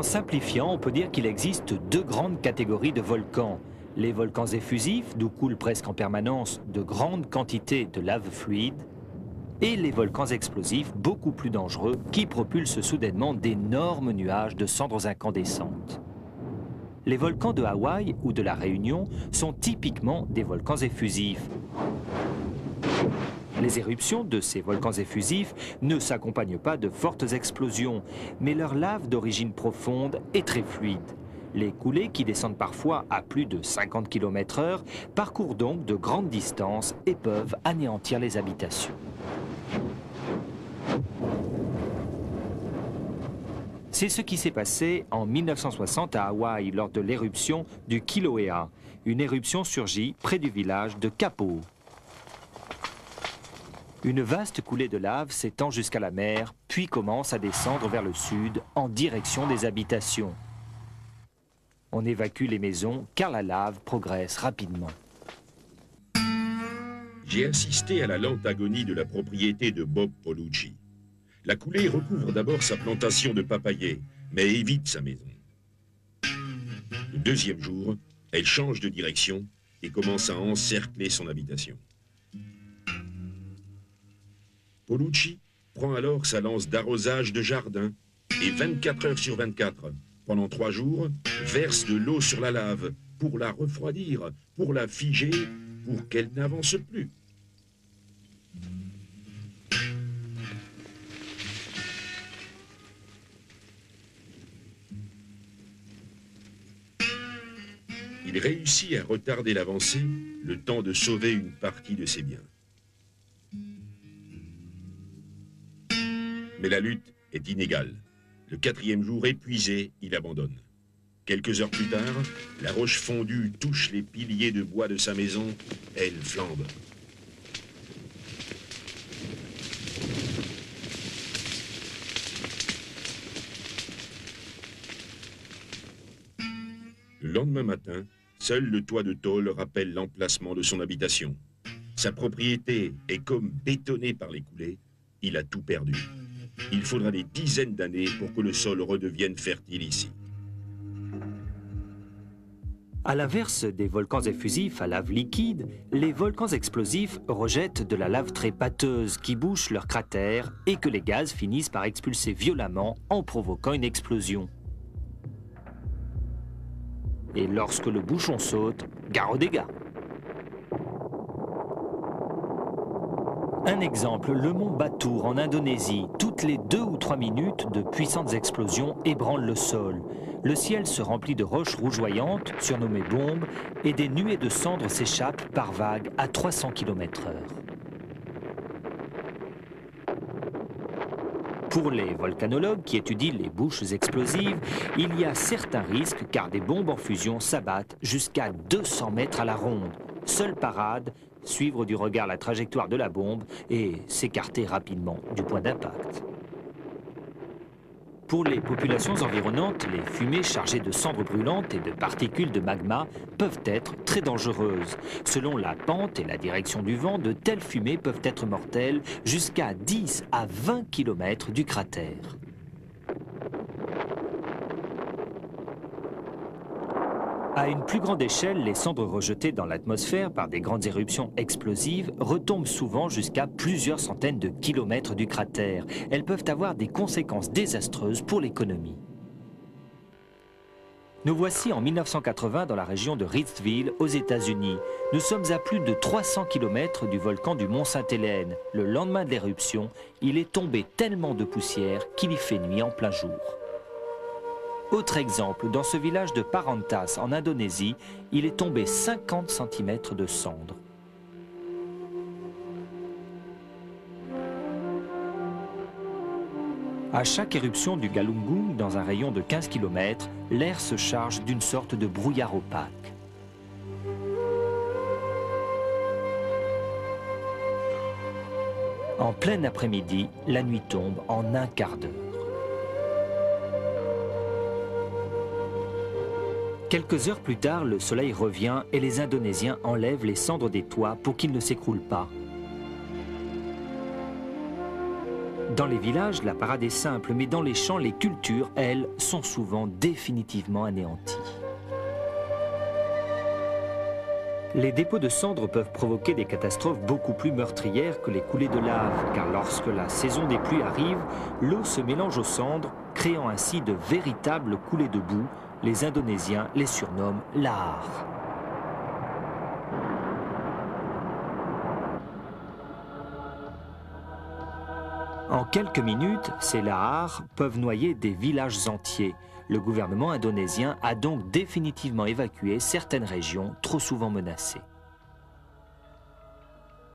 En simplifiant, on peut dire qu'il existe deux grandes catégories de volcans. Les volcans effusifs, d'où coulent presque en permanence de grandes quantités de lave fluide, et les volcans explosifs, beaucoup plus dangereux, qui propulsent soudainement d'énormes nuages de cendres incandescentes. Les volcans de Hawaï ou de la Réunion sont typiquement des volcans effusifs. Les éruptions de ces volcans effusifs ne s'accompagnent pas de fortes explosions, mais leur lave d'origine profonde est très fluide. Les coulées, qui descendent parfois à plus de 50 km/h, parcourent donc de grandes distances et peuvent anéantir les habitations. C'est ce qui s'est passé en 1960 à Hawaï lors de l'éruption du Kilauea. Une éruption surgit près du village de Kapō. Une vaste coulée de lave s'étend jusqu'à la mer, puis commence à descendre vers le sud en direction des habitations. On évacue les maisons car la lave progresse rapidement. J'ai assisté à la lente agonie de la propriété de Bob Polucci. La coulée recouvre d'abord sa plantation de papayers, mais évite sa maison. Le deuxième jour, elle change de direction et commence à encercler son habitation. Polucci prend alors sa lance d'arrosage de jardin et 24 heures sur 24, pendant 3 jours, verse de l'eau sur la lave pour la refroidir, pour la figer, pour qu'elle n'avance plus. Il réussit à retarder l'avancée, le temps de sauver une partie de ses biens. Mais la lutte est inégale. Le 4e jour épuisé, il abandonne. Quelques heures plus tard, la roche fondue touche les piliers de bois de sa maison, elle flambe. Le lendemain matin, seul le toit de tôle rappelle l'emplacement de son habitation. Sa propriété est comme bétonnée par les coulées, il a tout perdu. Il faudra des dizaines d'années pour que le sol redevienne fertile ici. À l'inverse des volcans effusifs à lave liquide, les volcans explosifs rejettent de la lave très pâteuse qui bouche leurs cratères et que les gaz finissent par expulser violemment en provoquant une explosion. Et lorsque le bouchon saute, gare aux dégâts. Un exemple, le mont Batur en Indonésie. Toutes les 2 ou 3 minutes, de puissantes explosions ébranlent le sol. Le ciel se remplit de roches rougeoyantes, surnommées bombes, et des nuées de cendres s'échappent par vagues à 300 km/h. Pour les volcanologues qui étudient les bouches explosives, il y a certains risques car des bombes en fusion s'abattent jusqu'à 200 mètres à la ronde. Seule parade, suivre du regard la trajectoire de la bombe et s'écarter rapidement du point d'impact. Pour les populations environnantes, les fumées chargées de cendres brûlantes et de particules de magma peuvent être très dangereuses. Selon la pente et la direction du vent, de telles fumées peuvent être mortelles jusqu'à 10 à 20 km du cratère. À une plus grande échelle, les cendres rejetées dans l'atmosphère par des grandes éruptions explosives retombent souvent jusqu'à plusieurs centaines de kilomètres du cratère. Elles peuvent avoir des conséquences désastreuses pour l'économie. Nous voici en 1980 dans la région de Ritzville, aux États-Unis. Nous sommes à plus de 300 km du volcan du Mont Sainte-Hélène. Le lendemain de l'éruption, il est tombé tellement de poussière qu'il y fait nuit en plein jour. Autre exemple, dans ce village de Parantas, en Indonésie, il est tombé 50 cm de cendres. À chaque éruption du Galunggung, dans un rayon de 15 km, l'air se charge d'une sorte de brouillard opaque. En plein après-midi, la nuit tombe en un quart d'heure. Quelques heures plus tard, le soleil revient et les Indonésiens enlèvent les cendres des toits pour qu'ils ne s'écroulent pas. Dans les villages, la parade est simple, mais dans les champs, les cultures, elles, sont souvent définitivement anéanties. Les dépôts de cendres peuvent provoquer des catastrophes beaucoup plus meurtrières que les coulées de lave, car lorsque la saison des pluies arrive, l'eau se mélange aux cendres, créant ainsi de véritables coulées de boue. Les Indonésiens les surnomment lahar. En quelques minutes, ces lahars peuvent noyer des villages entiers. Le gouvernement indonésien a donc définitivement évacué certaines régions trop souvent menacées.